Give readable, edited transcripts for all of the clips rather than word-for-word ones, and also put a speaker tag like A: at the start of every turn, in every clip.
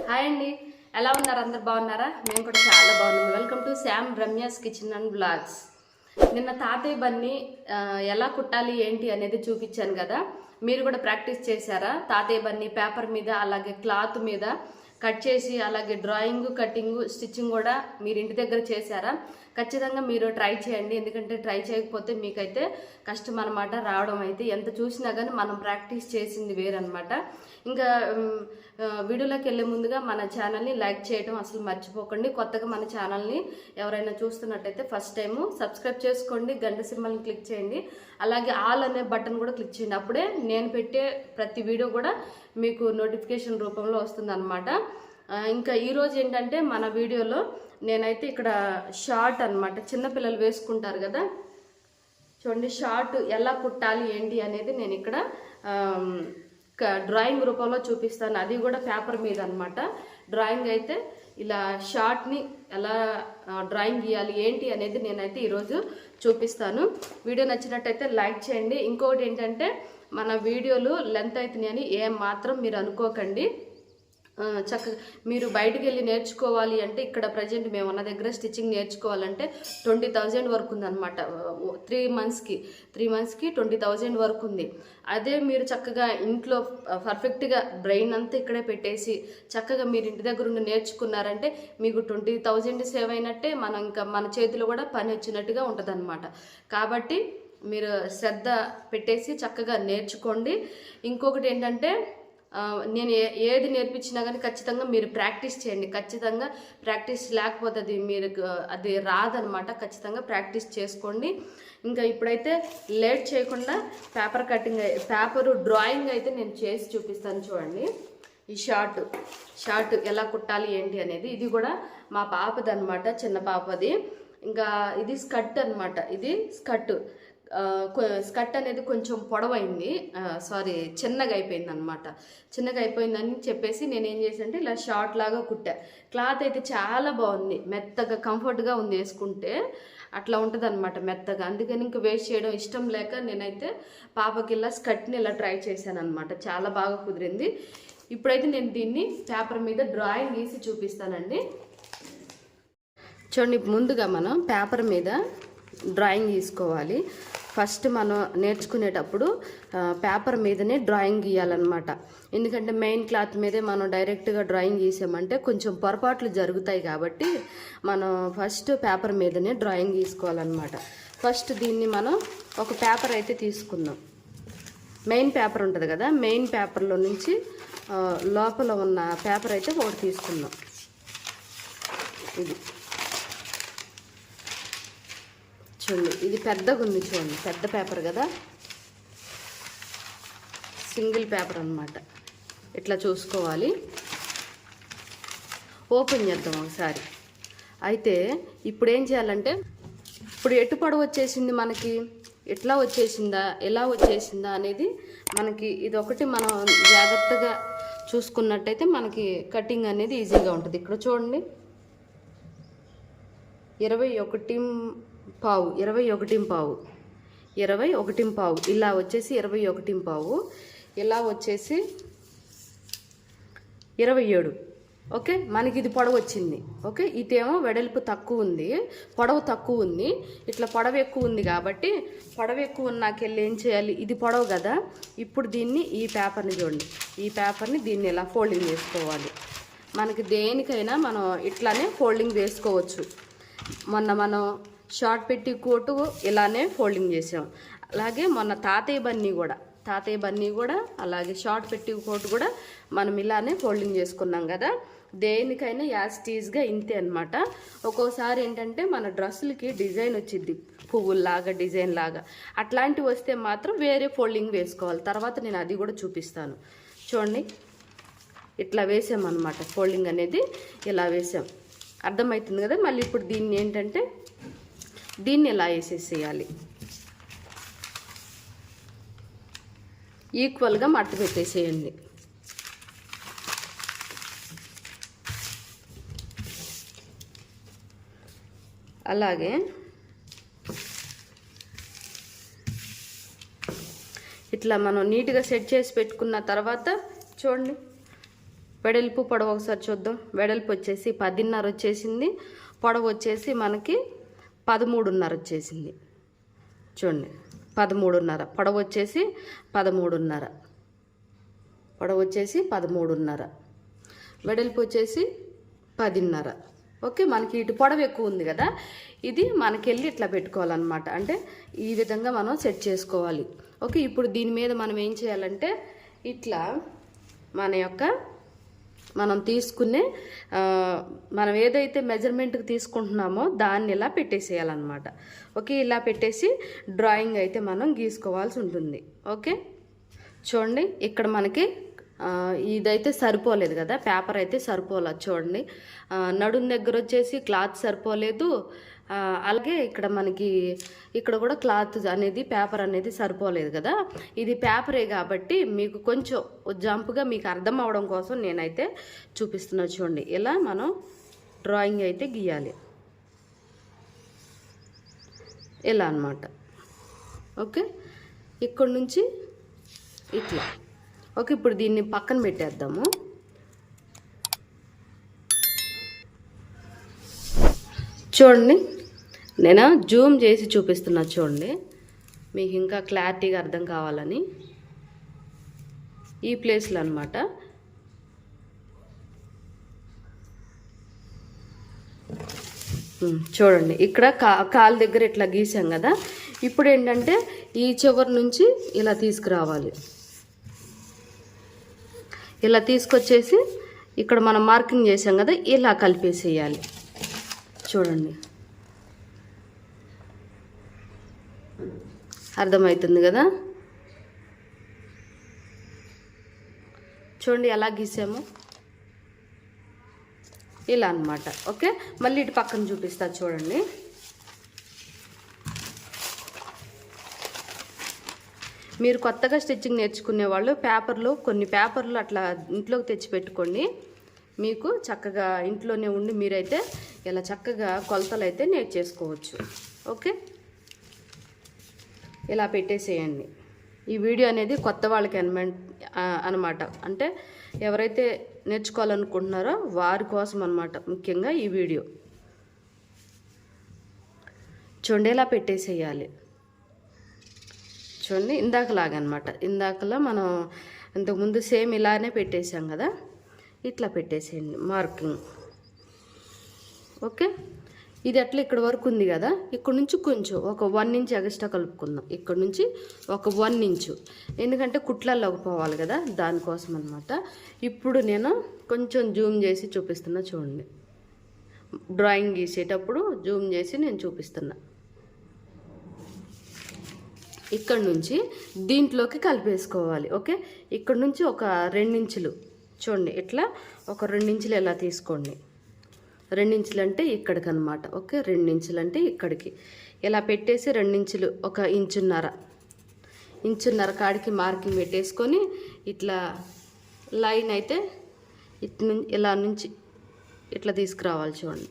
A: Hi అండి, ఎలా ఉన్నారు? అందరు బాగున్నారా? మేము కూడా చాలా బాగున్నాం. Welcome to Shyam Ramya's kitchen and blogs. నిన్న తాతయ్య బన్ని ఎలా కుట్టాలి ఏంటి అనేది చూపించాను కదా. మీరు కూడా ప్రాక్టీస్ చేశారా? తాతయ్య బన్ని పేపర్ మీద అలాగే క్లాత్ మీద కట్ చేసి అలాగే డ్రాయింగ్, కటింగ్, స్టిచ్చింగ్ కూడా మీరు ఇంటి దగ్గర చేశారా? ఖచ్చితంగా మీరు ట్రై చేయండి. ఎందుకంటే ట్రై చేయకపోతే మీకైతే కష్టం అనమాట. రావడం అయితే ఎంత చూసినా కానీ మనం ప్రాక్టీస్ చేసింది వేరనమాట. ఇంకా వీడియోలోకి వెళ్ళే ముందుగా మన ఛానల్ని లైక్ చేయడం అసలు మర్చిపోకండి. కొత్తగా మన ఛానల్ని ఎవరైనా చూస్తున్నట్టయితే ఫస్ట్ టైము సబ్స్క్రైబ్ చేసుకోండి, గంట సింబల్ని క్లిక్ చేయండి, అలాగే ఆల్ అనే బటన్ కూడా క్లిక్ చేయండి. అప్పుడే నేను పెట్టే ప్రతి వీడియో కూడా మీకు నోటిఫికేషన్ రూపంలో వస్తుందన్నమాట. ఇంకా ఈరోజు ఏంటంటే మన వీడియోలో నేనైతే ఇక్కడ షార్ట్ అనమాట, చిన్నపిల్లలు వేసుకుంటారు కదా, చూడండి షార్ట్ ఎలా కుట్టాలి ఏంటి అనేది నేను ఇక్కడ డ్రాయింగ్ రూపంలో చూపిస్తాను. అది కూడా పేపర్ మీద అనమాట. డ్రాయింగ్ అయితే ఇలా షార్ట్ని ఎలా డ్రాయింగ్ గీయాలి ఏంటి అనేది నేనైతే ఈరోజు చూపిస్తాను. వీడియో నచ్చినట్టయితే లైక్ చేయండి. ఇంకొకటి ఏంటంటే మన వీడియోలు లెంత్ అవుతున్నాయని ఏం మాత్రం మీరు అనుకోకండి. చక్కగా మీరు బయటికి వెళ్ళి నేర్చుకోవాలి అంటే ఇక్కడ ప్రజెంట్ మేము ఉన్న దగ్గర స్టిచ్చింగ్ నేర్చుకోవాలంటే 20,000 వరకు ఉందన్నమాట. 3 మంత్స్కి 20,000 వరకు ఉంది. అదే మీరు చక్కగా ఇంట్లో పర్ఫెక్ట్గా బ్రెయిన్ అంతా ఇక్కడే పెట్టేసి చక్కగా మీరు ఇంటి దగ్గర ఉండి నేర్చుకున్నారంటే మీకు 20,000 సేవ్ అయినట్టే, మనం ఇంకా మన చేతిలో కూడా పని వచ్చినట్టుగా ఉంటుంది. కాబట్టి మీరు శ్రద్ధ పెట్టేసి చక్కగా నేర్చుకోండి. ఇంకొకటి ఏంటంటే నేను ఏది నేర్పించినా కానీ ఖచ్చితంగా మీరు ప్రాక్టీస్ చేయండి. ఖచ్చితంగా ప్రాక్టీస్ లేకపోతే అది రాదనమాట. ఖచ్చితంగా ప్రాక్టీస్ చేసుకోండి. ఇంకా ఇప్పుడైతే లేట్ చేయకుండా పేపర్ డ్రాయింగ్ అయితే నేను చేసి చూపిస్తాను. చూడండి ఈ షార్ట్ ఎలా కుట్టాలి ఏంటి అనేది. ఇది కూడా మా పాపది అనమాట, చిన్న పాపది. ఇంకా ఇది స్కర్ట్ అనమాట. ఇది స్కర్ట్ అనేది కొంచెం పొడవైంది, చిన్నగా అయిపోయింది అనమాట. చిన్నగా అయిపోయిందని చెప్పేసి నేనేం చేశానంటే ఇలా షార్ట్ లాగా కుట్టా. క్లాత్ అయితే చాలా బాగుంది, మెత్తగా కంఫర్ట్గా ఉంది, వేసుకుంటే అట్లా ఉంటుంది అనమాట మెత్తగా. అందుకని ఇంక వేస్ట్ చేయడం ఇష్టం లేక నేనైతే పాపకి ఇలా స్కర్ట్ని ఇలా ట్రై చేశాను అనమాట. చాలా బాగా కుదిరింది. ఇప్పుడైతే నేను దీన్ని పేపర్ మీద డ్రాయింగ్ గీసి చూపిస్తానండి. చూడండి, ముందుగా మనం పేపర్ మీద డ్రాయింగ్ గీసుకోవాలి. ఫస్ట్ మనం నేర్చుకునేటప్పుడు పేపర్ మీదనే డ్రాయింగ్ గీయాలన్నమాట. ఎందుకంటే మెయిన్ క్లాత్ మీదే మనం డైరెక్ట్గా డ్రాయింగ్ గీసామంటే కొంచెం పొరపాట్లు జరుగుతాయి. కాబట్టి మనం ఫస్ట్ పేపర్ మీదనే డ్రాయింగ్ గీసుకోవాలన్నమాట. ఫస్ట్ దీన్ని మనం ఒక పేపర్ అయితే తీసుకుందాం. మెయిన్ పేపర్ ఉంటుంది కదా, మెయిన్ పేపర్లో నుంచి లోపల ఉన్న పేపర్ అయితే ఒకటి తీసుకుందాం. ఇది చూడండి, ఇది పెద్దగా ఉంది. చూడండి, పెద్ద పేపర్ కదా, సింగిల్ పేపర్ అనమాట. ఇట్లా చూసుకోవాలి. ఓపెన్ చేద్దాం ఒకసారి. అయితే ఇప్పుడు ఏం చేయాలంటే, ఇప్పుడు ఎటు పొడవు వచ్చేసింది మనకి, ఎట్లా వచ్చేసిందా ఎలా వచ్చేసిందా అనేది మనకి ఇది ఒకటి మనం జాగ్రత్తగా చూసుకున్నట్టయితే మనకి కటింగ్ అనేది ఈజీగా ఉంటుంది. ఇక్కడ చూడండి 21 ఇలా వచ్చేసి 21 ఇలా వచ్చేసి 27. ఓకే, మనకి ఇది పొడవు వచ్చింది. ఓకే, ఇదేమో వెడల్పు తక్కువ ఉంది, పొడవు తక్కువ ఉంది. ఇట్లా పొడవు ఎక్కువ ఉంది కాబట్టి పొడవు ఎక్కువ ఉన్నాకెళ్ళి ఏం చేయాలి, ఇది పొడవు కదా. ఇప్పుడు దీన్ని ఈ పేపర్ని చూడండి, ఈ పేపర్ని దీన్ని ఇలా ఫోల్డింగ్ చేసుకోవాలి. మనకి దేనికైనా మనం ఇట్లానే ఫోల్డింగ్ వేసుకోవచ్చు. మొన్న మనం షార్ట్ పెట్టి కోటు ఇలానే ఫోల్డింగ్ చేసాం. అలాగే మొన్న తాతయ్య బన్నీ కూడా అలాగే షార్ట్ పెట్టి కోటు కూడా మనం ఇలానే ఫోల్డింగ్ చేసుకున్నాం కదా. దేనికైనా యాస్టీజ్గా ఇంతే అనమాట. ఒక్కోసారి ఏంటంటే మన డ్రెస్సులకి డిజైన్ వచ్చింది, పువ్వుల్లాగా డిజైన్ లాగా. అట్లాంటివి వస్తే మాత్రం వేరే ఫోల్డింగ్ వేసుకోవాలి. తర్వాత నేను అది కూడా చూపిస్తాను. చూడండి, ఇట్లా వేసామన్నమాట. ఫోల్డింగ్ అనేది ఇలా వేసాం, అర్థమవుతుంది కదా. మళ్ళీ ఇప్పుడు దీన్ని ఏంటంటే దీన్ని ఎలా వేసేసేయాలి, ఈక్వల్గా మట్ట పెట్టేసేయండి. అలాగే ఇట్లా మనం నీట్గా సెట్ చేసి పెట్టుకున్న తర్వాత చూడండి వెడల్పు పొడవు ఒకసారి చూద్దాం. వెడల్పు వచ్చేసి 10.5 వచ్చేసింది, పొడవు వచ్చేసి మనకి 13.5 వచ్చేసింది. చూడండి 13.5, పొడవు వచ్చేసి 13.5, పొడవు వచ్చేసి 13.5, వెడల్పు వచ్చేసి 10.5. ఓకే, మనకి ఇటు పొడవు ఎక్కువ ఉంది కదా, ఇది మనకెళ్ళి ఇట్లా పెట్టుకోవాలన్నమాట. అంటే ఈ విధంగా మనం సెట్ చేసుకోవాలి. ఓకే, ఇప్పుడు దీని మీద మనం ఏం చేయాలంటే ఇట్లా మనం తీసుకునే మనం ఏదైతే మెజర్మెంట్కి తీసుకుంటున్నామో దాన్ని ఇలా పెట్టేసేయాలన్నమాట. ఓకే, ఇలా పెట్టేసి డ్రాయింగ్ అయితే మనం గీసుకోవాల్సి ఉంటుంది. ఓకే, చూడండి ఇక్కడ మనకి ఇదైతే సరిపోలేదు కదా, పేపర్ అయితే సరిపోలేదు. చూడండి నడుం దగ్గర వచ్చేసి క్లాత్ సరిపోలేదు, అలాగే ఇక్కడ మనకి ఇక్కడ కూడా క్లాత్ అనేది పేపర్ అనేది సరిపోలేదు కదా. ఇది పేపరే కాబట్టి మీకు కొంచెం జంపుగా మీకు అర్థం అవడం కోసం నేనైతే చూపిస్తున్నా. చూడండి ఇలా మనం డ్రాయింగ్ అయితే గీయాలి, ఇలా అన్నమాట. ఓకే, ఇక్కడ నుంచి ఇట్లా. ఓకే, ఇప్పుడు దీన్ని పక్కన పెట్టేద్దాము. చూడండి నేను జూమ్ చేసి చూపిస్తున్నా, చూడండి మీకు ఇంకా క్లారిటీగా అర్థం కావాలని. ఈ ప్లేస్లో అన్నమాట. చూడండి ఇక్కడ కాలు దగ్గర ఇట్లా గీసాం కదా. ఇప్పుడు ఏంటంటే ఈ చివరి నుంచి ఇలా తీసుకురావాలి, ఇలా తీసుకొచ్చేసి ఇక్కడ మనం మార్కింగ్ చేసాం కదా, ఇలా కలిపేసేయాలి. చూడండి అర్థమవుతుంది కదా. చూడండి ఎలా గీసాము, ఇలా అన్నమాట. ఓకే, మళ్ళీ ఇటు పక్కన చూపిస్తా చూడండి. మీరు కొత్తగా స్టిచ్చింగ్ నేర్చుకునే వాళ్ళు కొన్ని పేపర్లు అట్లా ఇంట్లోకి తెచ్చి పెట్టుకోండి. మీకు చక్కగా ఇంట్లోనే ఉండి మీరైతే ఇలా చక్కగా కొలతలు అయితే నేర్చేసుకోవచ్చు. ఓకే, ఇలా పెట్టేసేయండి. ఈ వీడియో అనేది కొత్త వాళ్ళకి అనమాట. అంటే ఎవరైతే నేర్చుకోవాలనుకుంటున్నారో వారి కోసం అనమాట ముఖ్యంగా ఈ వీడియో. చూడండి ఇలా పెట్టేసేయాలి. చూడండి ఇందాకలాగా అనమాట. ఇందాకలా మనం ఇంతకుముందు సేమ్ ఇలానే పెట్టేసాం కదా, ఇట్లా పెట్టేసేయండి మార్కింగ్. ఓకే, ఇది అట్లా ఇక్కడ వరకు ఉంది కదా, ఇక్కడ నుంచి కొంచెం ఒక 1 ఇంచ్ ఎక్స్ట్రా కలుపుకుందాం. ఇక్కడ నుంచి ఒక 1 ఇంచు, ఎందుకంటే కుట్లల్లోకి పోవాలి కదా, దానికోసం అనమాట. ఇప్పుడు నేను కొంచెం జూమ్ చేసి చూపిస్తున్నా చూడండి. డ్రాయింగ్ గీసేటప్పుడు జూమ్ చేసి నేను చూపిస్తున్నా. ఇక్కడ నుంచి దీంట్లోకి కలిపేసుకోవాలి. ఓకే, ఇక్కడ నుంచి ఒక 2 ఇంచులు చూడండి, ఇట్లా ఒక 2 ఇంచులు ఎలా తీసుకోండి. 2 ఇంచులు అంటే ఇక్కడికి అనమాట. ఓకే, 2 ఇంచులు అంటే ఇక్కడికి ఇలా పెట్టేసి 2 ఇంచులు ఒక ఇంచున్నర కాడికి మార్కింగ్ పెట్టేసుకొని ఇట్లా లైన్ అయితే ఇలా నుంచి ఇట్లా తీసుకురావాలి. చూడండి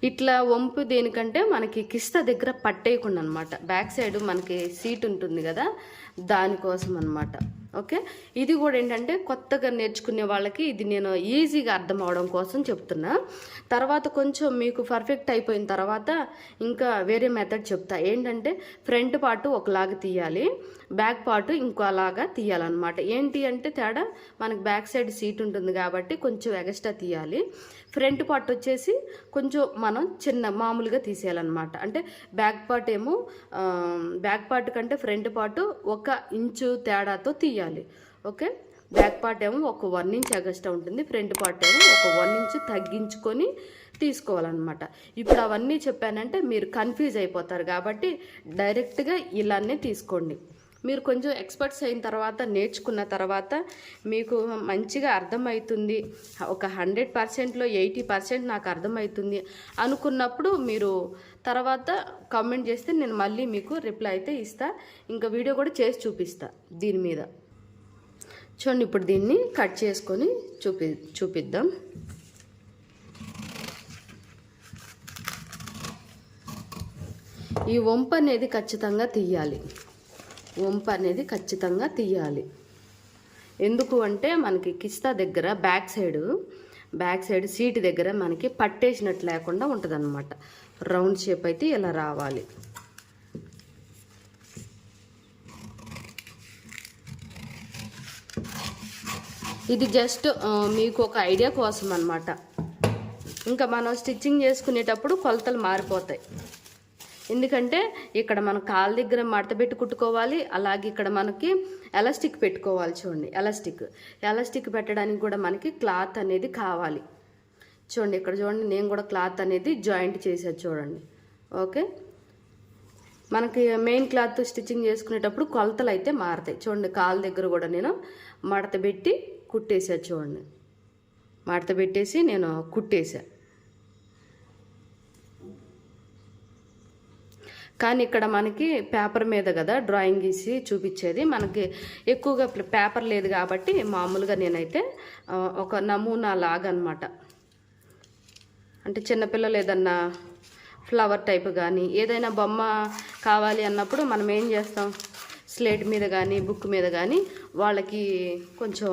A: ఇట్లా వంపు దేనికంటే మనకి కిస్త దగ్గర పట్టేయకుండా అనమాట. బ్యాక్ సైడ్ మనకి సీట్ ఉంటుంది కదా, దానికోసం అనమాట. ఓకే, ఇది కూడా ఏంటంటే కొత్తగా నేర్చుకునే వాళ్ళకి ఇది నేను ఈజీగా అర్థం అవడం కోసం చెప్తున్నా. తర్వాత కొంచెం మీకు పర్ఫెక్ట్ అయిపోయిన తర్వాత ఇంకా వేరే మెథడ్ చెప్తా. ఏంటంటే ఫ్రంట్ పార్ట్ ఒకలాగా తీయాలి, బ్యాక్ పార్ట్ ఇంకోలాగా తీయాలన్నమాట. ఏంటి అంటే తేడా, మనకి బ్యాక్ సైడ్ సీట్ ఉంటుంది కాబట్టి కొంచెం ఎక్స్ట్రా తీయాలి. ఫ్రంట్ పార్ట్ వచ్చేసి కొంచెం మనం మామూలుగా తీసేయాలన్నమాట. అంటే బ్యాక్ పార్ట్ కంటే ఫ్రంట్ పార్ట్ 1 ఇంచు తేడాతో తీయాలి. ఓకే, బ్యాక్ పార్ట్ ఏమో ఒక 1 ఇంచ్ ఎక్స్ట్రా ఉంటుంది, ఫ్రంట్ పార్ట్ ఏమో ఒక 1 ఇంచ్ తగ్గించుకొని తీసుకోవాలన్నమాట. ఇప్పుడు అవన్నీ చెప్పానంటే మీరు కన్ఫ్యూజ్ అయిపోతారు కాబట్టి డైరెక్ట్గా ఇలానే తీసుకోండి. మీరు కొంచెం ఎక్స్పర్ట్స్ అయిన తర్వాత నేర్చుకున్న తర్వాత మీకు మంచిగా అర్థమవుతుంది, ఒక 100%లో 80% నాకు అర్థమవుతుంది అనుకున్నప్పుడు మీరు తర్వాత కామెంట్ చేస్తే నేను మళ్ళీ మీకు రిప్లై అయితే ఇస్తా. ఇంకా వీడియో కూడా చేసి చూపిస్తా దీని మీద. చూడండి ఇప్పుడు దీన్ని కట్ చేసుకొని చూపిద్దాం. ఈ వంపు అనేది ఖచ్చితంగా తీయాలి. ఎందుకు అంటే మనకి కిస్తా దగ్గర బ్యాక్ సైడ్ సీట్ దగ్గర మనకి పట్టేసినట్టు లేకుండా ఉంటుందన్నమాట. రౌండ్ షేప్ అయితే ఇలా రావాలి. ఇది జస్ట్ మీకు ఒక ఐడియా కోసం అన్నమాట. ఇంకా మనం స్టిచ్చింగ్ చేసుకునేటప్పుడు కొలతలు మారిపోతాయి. ఎందుకంటే ఇక్కడ మనం కాళ్ళ దగ్గర మడత పెట్టి కుట్టుకోవాలి. అలాగే ఇక్కడ మనకి ఎలాస్టిక్ పెట్టుకోవాలి. చూడండి, ఎలాస్టిక్ పెట్టడానికి కూడా మనకి క్లాత్ అనేది కావాలి. చూడండి, ఇక్కడ చూడండి, నేను కూడా క్లాత్ అనేది జాయింట్ చేసేది చూడండి. ఓకే, మనకి మెయిన్ క్లాత్ స్టిచ్చింగ్ చేసుకునేటప్పుడు కొలతలు అయితే మారుతాయి. చూడండి, కాళ్ళ దగ్గర కూడా నేను మడత పెట్టి కుట్టేసా. చూడండి, మడత పెట్టేసి నేను కుట్టేసా. కానీ ఇక్కడ మనకి పేపర్ మీద కదా డ్రాయింగ్ గీసి చూపించేది, మనకి ఎక్కువగా పేపర్ లేదు కాబట్టి మామూలుగా నేనైతే ఒక నమూనా లాగా అనమాట. అంటే చిన్నపిల్లలు ఏదన్నా ఫ్లవర్ టైప్ కానీ ఏదైనా బొమ్మ కావాలి అన్నప్పుడు మనం ఏం చేస్తాం, స్లేట్ మీద కానీ బుక్ మీద కానీ వాళ్ళకి కొంచెం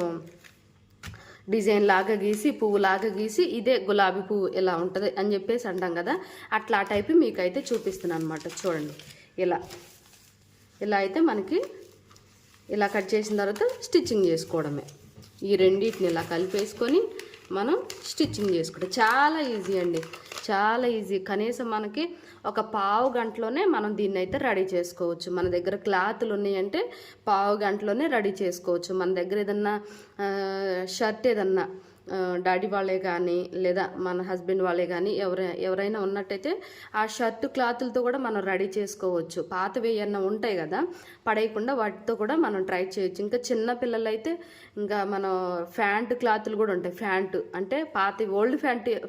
A: డిజైన్ లాగా గీసి పువ్వు లాగా గీసి ఇదే గులాబీ పువ్వు ఇలా ఉంటుంది అని చెప్పేసి అంటాం కదా, అట్లా ఆ టైపు మీకైతే చూపిస్తున్నాను అనమాట. చూడండి, ఇలా అయితే మనకి ఇలా కట్ చేసిన తర్వాత స్టిచ్చింగ్ చేసుకోవడమే. ఈ రెండింటిని ఇలా కలిపేసుకొని మనం స్టిచ్చింగ్ చేసుకుంటాం. చాలా ఈజీ అండి, చాలా ఈజీ. కనీసం మనకి ఒక పావు గంటలోనే మనం దీన్ని అయితే రెడీ చేసుకోవచ్చు. మన దగ్గర క్లాతులు ఉన్నాయంటే పావు గంటలోనే రెడీ చేసుకోవచ్చు. మన దగ్గర ఏదన్నా షర్ట్ ఏదన్నా డాడీ వాళ్ళే కానీ లేదా మన హస్బెండ్ వాళ్ళే కానీ ఎవరైనా ఉన్నట్టయితే ఆ షర్ట్ క్లాతులతో కూడా మనం రెడీ చేసుకోవచ్చు. పాతవి ఏమన్నా ఉంటాయి కదా పడేయకుండా, వాటితో కూడా మనం ట్రై చేయొచ్చు. ఇంకా చిన్న పిల్లలు అయితే ఇంకా మనం ఫ్యాంట్ క్లాతులు కూడా ఉంటాయి. ఫ్యాంటు అంటే పాత ఓల్డ్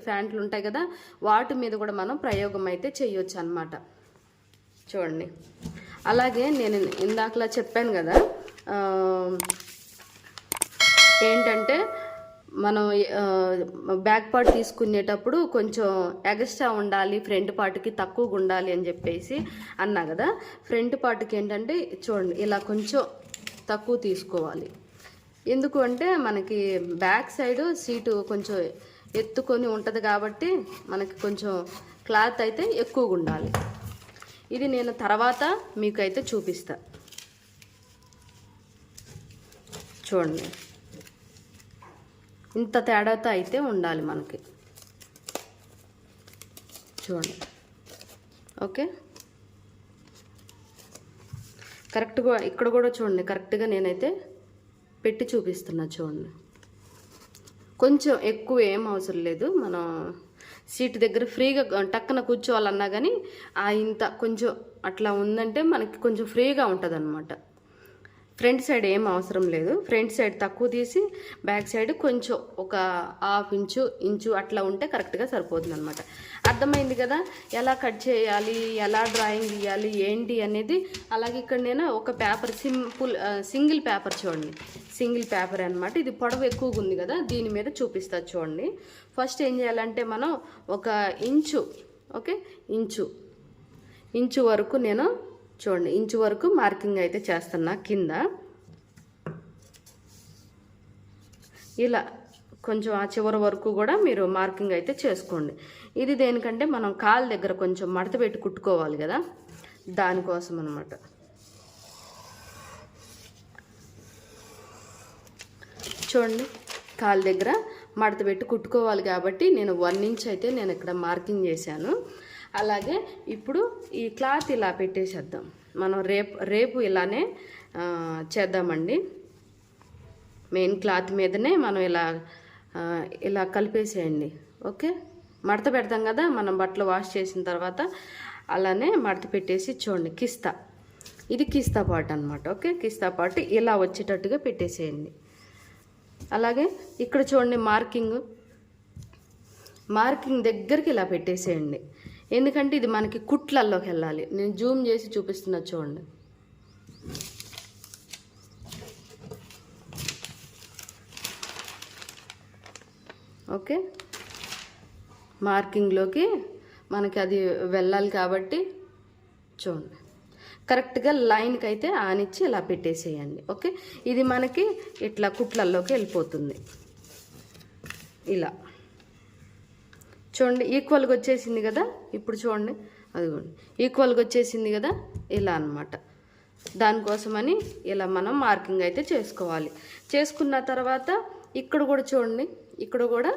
A: ఫ్యాంట్లు ఉంటాయి కదా, వాటి మీద కూడా మనం ప్రయోగం అయితే చేయొచ్చు అన్నమాట. చూడండి, అలాగే నేను ఇందాకలా చెప్పాను కదా ఏంటంటే మనం బ్యాక్ పార్ట్ తీసుకునేటప్పుడు కొంచెం ఎక్స్ట్రా ఉండాలి, ఫ్రంట్ పార్ట్కి తక్కువగా ఉండాలి అని చెప్పేసి అన్నా కదా. ఫ్రంట్ పార్ట్కి ఏంటంటే చూడండి ఇలా కొంచెం తక్కువ తీసుకోవాలి. ఎందుకు అంటే మనకి బ్యాక్ సైడ్ సీటు కొంచెం ఎత్తుకొని ఉంటుంది కాబట్టి మనకి కొంచెం క్లాత్ అయితే ఎక్కువగా ఉండాలి. ఇది నేను తర్వాత మీకైతే చూపిస్తా. చూడండి, ఇంత తేడాతో అయితే ఉండాలి మనకి. చూడండి, ఓకే, కరెక్ట్గా ఇక్కడ కూడా చూడండి, కరెక్ట్గా నేనైతే పెట్టి చూపిస్తున్నా. చూడండి, కొంచెం ఎక్కువ ఏం అవసరం లేదు. మనం సీట్ దగ్గర ఫ్రీగా టక్కన కూర్చోవాలన్నా కానీ ఇంత కొంచెం అట్లా ఉందంటే మనకి కొంచెం ఫ్రీగా ఉంటుంది అన్నమాట. ఫ్రంట్ సైడ్ ఏం అవసరం లేదు. ఫ్రంట్ సైడ్ తక్కువ తీసి బ్యాక్ సైడ్ కొంచెం ఒక హాఫ్ ఇంచు అట్లా ఉంటే కరెక్ట్గా సరిపోతుంది అనమాట. అర్థమైంది కదా ఎలా కట్ చేయాలి, ఎలా డ్రాయింగ్ గీయాలి ఏంటి అనేది. అలాగే ఇక్కడ నేను ఒక పేపర్ సింగిల్ పేపర్ చూడండి, సింగిల్ పేపర్ అనమాట. ఇది పొడవు ఎక్కువగా ఉంది కదా, దీని మీద చూపిస్తా చూడండి. ఫస్ట్ ఏం చేయాలంటే మనం ఒక ఇంచు, ఓకే, ఇంచు వరకు నేను చూడండి ఇంచు వరకు మార్కింగ్ అయితే చేస్తున్నా కింద. ఇలా కొంచెం ఆ చివరి వరకు కూడా మీరు మార్కింగ్ అయితే చేసుకోండి. ఇది దేనికంటే మనం కాళ్ళ దగ్గర కొంచెం మడత పెట్టి కుట్టుకోవాలి కదా, దానికోసం అనమాట. చూడండి, కాళ్ళ దగ్గర మడత పెట్టి కుట్టుకోవాలి కాబట్టి నేను 1 ఇంచ్ అయితే నేను ఇక్కడ మార్కింగ్ చేశాను. అలాగే ఇప్పుడు ఈ క్లాత్ ఇలా పెట్టేసేద్దాం. మనం రేపు ఇలానే చేద్దామండి. మెయిన్ క్లాత్ మీదనే మనం ఇలా కలిపేసేయండి. ఓకే, మడత పెడతాం కదా మనం బట్టలు వాష్ చేసిన తర్వాత, అలానే మడత పెట్టేసి చూడండి ఇది కిస్తా పార్ట్ అనమాట. ఓకే, కిస్తా పార్ట్ ఇలా వచ్చేటట్టుగా పెట్టేసేయండి. అలాగే ఇక్కడ చూడండి మార్కింగ్ దగ్గరికి ఇలా పెట్టేసేయండి. ఎందుకంటే ఇది మనకి కుట్లల్లోకి వెళ్ళాలి. నేను జూమ్ చేసి చూపిస్తున్నా చూడండి. ఓకే, మార్కింగ్లోకి మనకి అది వెళ్ళాలి కాబట్టి చూడండి. కరెక్ట్గా లైన్కి అయితే ఆనిచ్చి ఇలా పెట్టేసేయండి. ఓకే, ఇది మనకి ఇట్లా కుట్లల్లోకి వెళ్ళిపోతుంది. ఇలా చూడండి ఈక్వల్గా వచ్చేసింది కదా. ఇప్పుడు చూడండి అదిగోండి ఈక్వల్గా వచ్చేసింది కదా. ఇలా అన్నమాట. దానికోసమని ఇలా మనం మార్కింగ్ అయితే చేసుకోవాలి. చేసుకున్న తర్వాత ఇక్కడ కూడా చూడండి, ఇక్కడ కూడా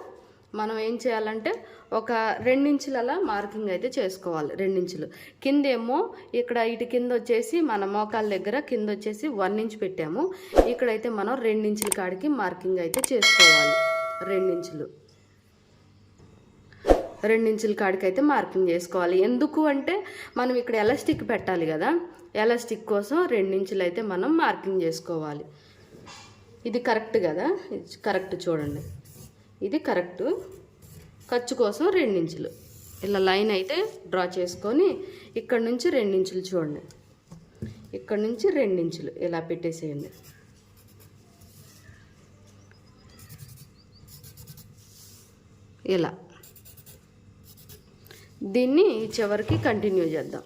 A: మనం ఏం చేయాలంటే ఒక 2 ఇంచులు అలా మార్కింగ్ అయితే చేసుకోవాలి. 2 ఇంచులు కిందేమో ఇక్కడ ఇటు కింద వచ్చేసి మన మోకాల దగ్గర కింద వచ్చేసి 1 ఇంచ్ పెట్టాము. ఇక్కడైతే మనం 2 ఇంచుల కాడికి మార్కింగ్ అయితే చేసుకోవాలి. 2 ఇంచుల కాడికి అయితే మార్కింగ్ చేసుకోవాలి. ఎందుకు అంటే మనం ఇక్కడ ఎలాస్టిక్ పెట్టాలి కదా, ఎలాస్టిక్ కోసం 2 ఇంచులు అయితే మనం మార్కింగ్ చేసుకోవాలి. ఇది కరెక్ట్ కదా, కరెక్ట్ చూడండి, ఇది కరెక్ట్. ఖర్చు కోసం 2 ఇంచులు ఇలా లైన్ అయితే డ్రా చేసుకొని ఇక్కడ నుంచి 2 ఇంచులు చూడండి, ఇక్కడ నుంచి 2 ఇంచులు ఇలా పెట్టేసేయండి. ఇలా దీన్ని చివరికి కంటిన్యూ చేద్దాం.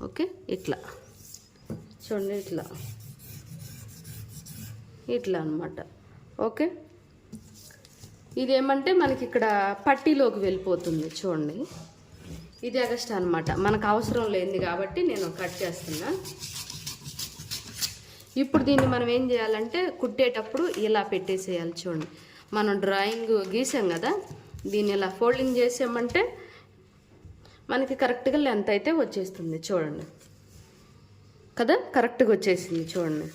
A: ఓకే, ఇట్లా చూడండి, ఇట్లా అన్నమాట. ఓకే, ఇదేమంటే మనకి ఇక్కడ పట్టీలోకి వెళ్ళిపోతుంది చూడండి. ఇది ఎగస్ట్రా అనమాట, మనకు అవసరం లేనిది కాబట్టి నేను కట్ చేస్తున్నా. ఇప్పుడు దీన్ని మనం ఏం చేయాలంటే కుట్టేటప్పుడు ఇలా పెట్టేసేయాలి. చూడండి, మనం డ్రాయింగ్ గీసాం కదా, దీన్ని ఇలా ఫోల్డింగ్ చేసామంటే మనకి కరెక్ట్గా లెంత్ అయితే వచ్చేస్తుంది. చూడండి కదా, కరెక్ట్గా వచ్చేసింది. చూడండి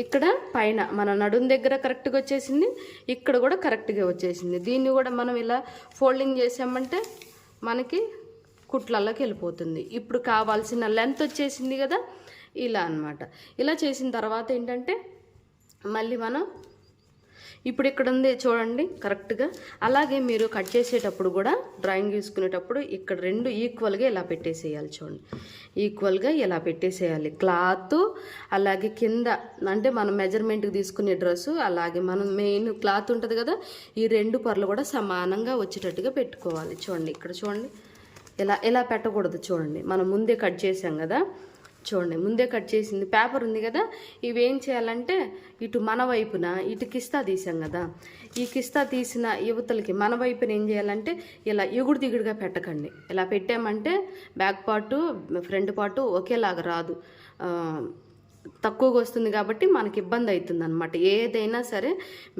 A: ఇక్కడ పైన మన నడుం దగ్గర కరెక్ట్గా వచ్చేసింది, ఇక్కడ కూడా కరెక్ట్గా వచ్చేసింది. దీన్ని కూడా మనం ఇలా ఫోల్డింగ్ చేసామంటే మనకి కుట్లలోకి వెళ్ళిపోతుంది. ఇప్పుడు కావాల్సిన లెంత్ వచ్చేసింది కదా, ఇలా అన్నమాట. ఇలా చేసిన తర్వాత ఏంటంటే మళ్ళీ మనం ఇప్పుడు ఇక్కడ ఉంది చూడండి కరెక్ట్గా. అలాగే మీరు కట్ చేసేటప్పుడు కూడా డ్రాయింగ్ తీసుకునేటప్పుడు ఇక్కడ 2 ఈక్వల్గా ఇలా పెట్టేసేయాలి. చూడండి, ఈక్వల్గా ఇలా పెట్టేసేయాలి. క్లాత్ అలాగే కింద అంటే మనం మెజర్మెంట్కి తీసుకునే డ్రెస్సు అలాగే మనం మెయిన్ క్లాత్ ఉంటుంది కదా, ఈ 2 పొరలు కూడా సమానంగా వచ్చేటట్టుగా పెట్టుకోవాలి. చూడండి ఇక్కడ చూడండి, ఇలా పెట్టకూడదు. చూడండి మనం ముందే కట్ చేసాం కదా, చూడండి ముందే కట్ చేసింది పేపర్ ఉంది కదా. ఇవి ఏం చేయాలంటే ఇటు మన వైపున ఇటు కిస్తా తీసాం కదా, ఈ కిస్తా తీసిన యువతలకి మన వైపున ఏం చేయాలంటే ఇలా ఎగుడు దిగుడుగా పెట్టకండి. ఇలా పెట్టామంటే బ్యాక్ పార్టు ఫ్రంట్ పార్టు ఒకేలాగా రాదు, తక్కువగా వస్తుంది కాబట్టి మనకి ఇబ్బంది అవుతుంది అనమాట. ఏదైనా సరే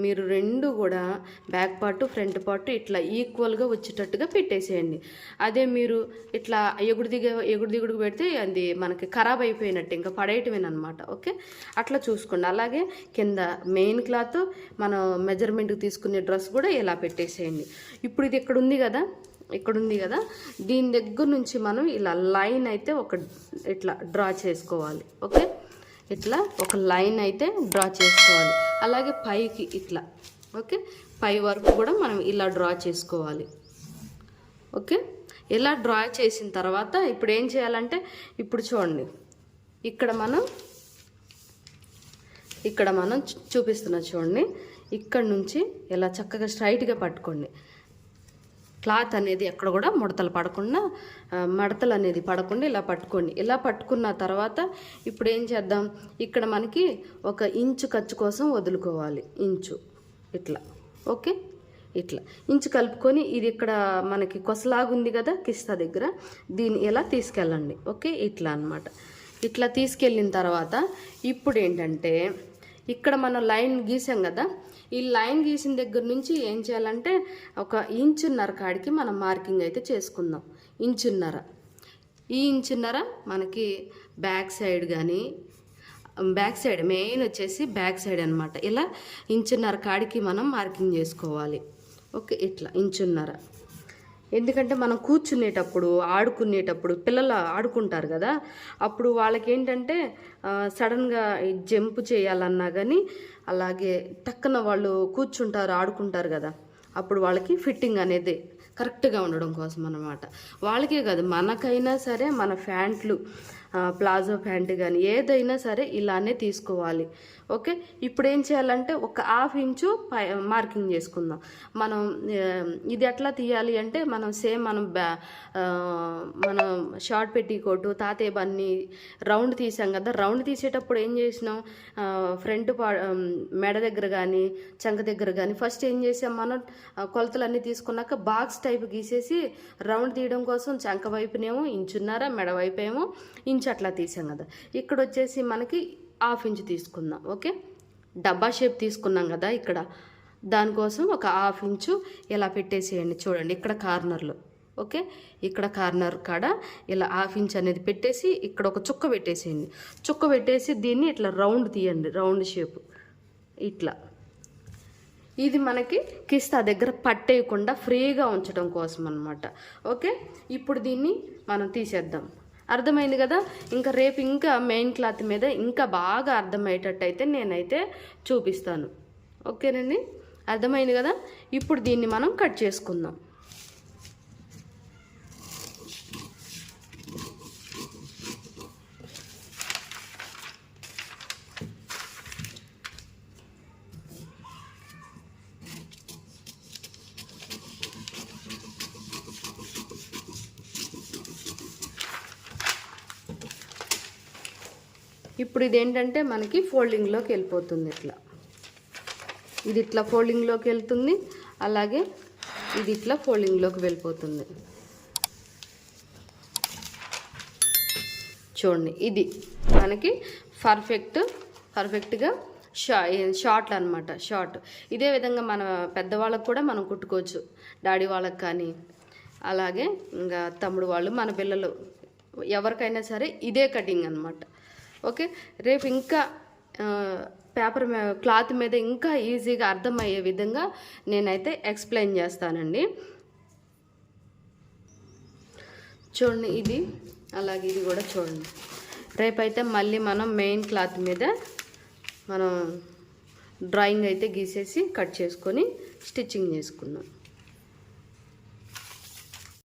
A: మీరు 2 కూడా బ్యాక్ పార్టు ఫ్రంట్ పార్టు ఇట్లా ఈక్వల్గా వచ్చేటట్టుగా పెట్టేసేయండి. అదే మీరు ఇట్లా ఎగుడు దిగుడు పెడితే అది మనకి ఖరాబ్ అయిపోయినట్టు ఇంకా పడేయటమేనమాట. ఓకే, అట్లా చూసుకోండి. అలాగే కింద మెయిన్ క్లాత్ మనం మెజర్మెంట్కి తీసుకునే డ్రెస్ కూడా ఇలా పెట్టేసేయండి. ఇప్పుడు ఇది ఇక్కడ ఉంది కదా, దీని దగ్గర నుంచి మనం ఇలా లైన్ అయితే ఇట్లా డ్రా చేసుకోవాలి. ఓకే, ఇట్లా ఒక లైన్ అయితే డ్రా చేసుకోవాలి. అలాగే పైకి ఇట్లా ఓకే, పై వరకు కూడా మనం ఇలా డ్రా చేసుకోవాలి. ఓకే, ఇలా డ్రా చేసిన తర్వాత ఇప్పుడు ఏం చేయాలంటే ఇప్పుడు చూడండి, ఇక్కడ మనం చూపిస్తున్నా చూడండి, ఇక్కడ నుంచి ఇలా చక్కగా స్ట్రైట్గా పట్టుకోండి. క్లాత్ అనేది ఎక్కడ కూడా మడతలు అనేది పడకుండా ఇలా పట్టుకోండి. ఇలా పట్టుకున్న తర్వాత ఇప్పుడు ఏం చేద్దాం, ఇక్కడ మనకి 1 ఇంచు ఖర్చు కోసం వదులుకోవాలి. ఇంచు ఇట్లా ఓకే, ఇట్లా ఇంచు కలుపుకొని ఇది ఇక్కడ మనకి కొసలాగుంది కదా కిస్తా దగ్గర, దీన్ని ఇలా తీసుకెళ్ళండి. ఓకే, ఇట్లా అన్నమాట. ఇట్లా తీసుకెళ్ళిన తర్వాత ఇప్పుడు ఏంటంటే ఇక్కడ మనం లైన్ గీసాం కదా, ఈ లైన్ గీసిన దగ్గర నుంచి ఏం చేయాలంటే 1 ఇంచున్నర కాడికి మనం మార్కింగ్ అయితే చేసుకుందాం. ఈ ఇంచున్నర మనకి బ్యాక్ సైడ్ కానీ బ్యాక్ సైడ్ మెయిన్ వచ్చేసి బ్యాక్ సైడ్ అనమాట. ఇలా ఇంచున్నర కాడికి మనం మార్కింగ్ చేసుకోవాలి. ఓకే, ఇట్లా ఇంచున్నర. ఎందుకంటే మనం కూర్చునేటప్పుడు ఆడుకునేటప్పుడు పిల్లలు ఆడుకుంటారు కదా, అప్పుడు వాళ్ళకి ఏంటంటే సడన్గా జంప్ చేయాలన్నా కానీ అలాగే టక్కున వాళ్ళు కూర్చుంటారు ఆడుకుంటారు కదా, అప్పుడు వాళ్ళకి ఫిట్టింగ్ అనేది కరెక్ట్గా ఉండడం కోసం అన్నమాట. వాళ్ళకే కాదు మనకైనా సరే మన ప్యాంట్లు ప్లాజో ప్యాంట్ కానీ ఏదైనా సరే ఇలానే తీసుకోవాలి. ఓకే, ఇప్పుడు ఏం చేయాలంటే ఒక 1/2 ఇంచు మార్కింగ్ చేసుకుందాం. మనం ఇది ఎట్లా తీయాలి అంటే మనం సేమ్ మనం షార్ట్ పెట్టికోటు తాతయ్య బన్నీ రౌండ్ తీసాం కదా, రౌండ్ తీసేటప్పుడు ఏం చేసినాం, ఫ్రంట్ మెడ దగ్గర కానీ చంక దగ్గర కానీ ఫస్ట్ ఏం చేసాం, మనం కొలతలన్నీ తీసుకున్నాక బాక్స్ టైప్ గీసేసి రౌండ్ తీయడం కోసం చంక వైపునేమో 1.5 ఇంచు, మెడ వైపు ఏమో 1 ఇంచు అట్లా తీసాం కదా. ఇక్కడ వచ్చేసి మనకి 1/2 ఇంచు తీసుకుందాం. ఓకే, డబ్బా షేప్ తీసుకున్నాం కదా ఇక్కడ, దానికోసం ఒక 1/2 ఇంచు ఇలా పెట్టేసేయండి. చూడండి ఇక్కడ కార్నర్లో, ఓకే, ఇక్కడ కార్నర్ కాడ ఇలా 1/2 ఇంచ్ అనేది పెట్టేసి ఇక్కడ ఒక చుక్క పెట్టేసేయండి. చుక్క పెట్టేసి దీన్ని ఇట్లా రౌండ్ తీయండి, రౌండ్ షేప్ ఇట్లా. ఇది మనకి కిస్తా దగ్గర పట్టేయకుండా ఫ్రీగా ఉంచడం కోసం అన్నమాట. ఓకే, ఇప్పుడు దీన్ని మనం తీసేద్దాం. అర్థమైంది కదా. ఇంకా రేపు ఇంకా మెయిన్ క్లాత్ మీద ఇంకా బాగా అర్థమయ్యేటట్టు అయితే నేనైతే చూపిస్తాను. ఓకేనండి, అర్థమైంది కదా. ఇప్పుడు దీన్ని మనం కట్ చేసుకుందాం. ఇప్పుడు ఇదేంటంటే మనకి ఫోల్డింగ్లోకి వెళ్ళిపోతుంది. ఇది ఇట్లా ఫోల్డింగ్లోకి వెళ్తుంది, అలాగే ఇది ఇట్లా ఫోల్డింగ్లోకి వెళ్ళిపోతుంది. చూడండి, ఇది మనకి పర్ఫెక్ట్గా షార్ట్లు అనమాట. షార్ట్ ఇదే విధంగా మన పెద్దవాళ్ళకు కూడా మనం కుట్టుకోవచ్చు, డాడీ వాళ్ళకి కానీ అలాగే ఇంకా తమ్ముడు వాళ్ళు, మన పిల్లలు ఎవరికైనా సరే ఇదే కటింగ్ అనమాట. ఓకే, రేపు ఇంకా క్లాత్ మీద ఇంకా ఈజీగా అర్థమయ్యే విధంగా నేనైతే ఎక్స్ప్లెయిన్ చేస్తానండి. చూడండి ఇది, అలాగే ఇది కూడా చూడండి. రేపైతే మళ్ళీ మనం మెయిన్ క్లాత్ మీద మనం డ్రాయింగ్ అయితే గీసేసి కట్ చేసుకొని స్టిచ్చింగ్ చేసుకుందాం.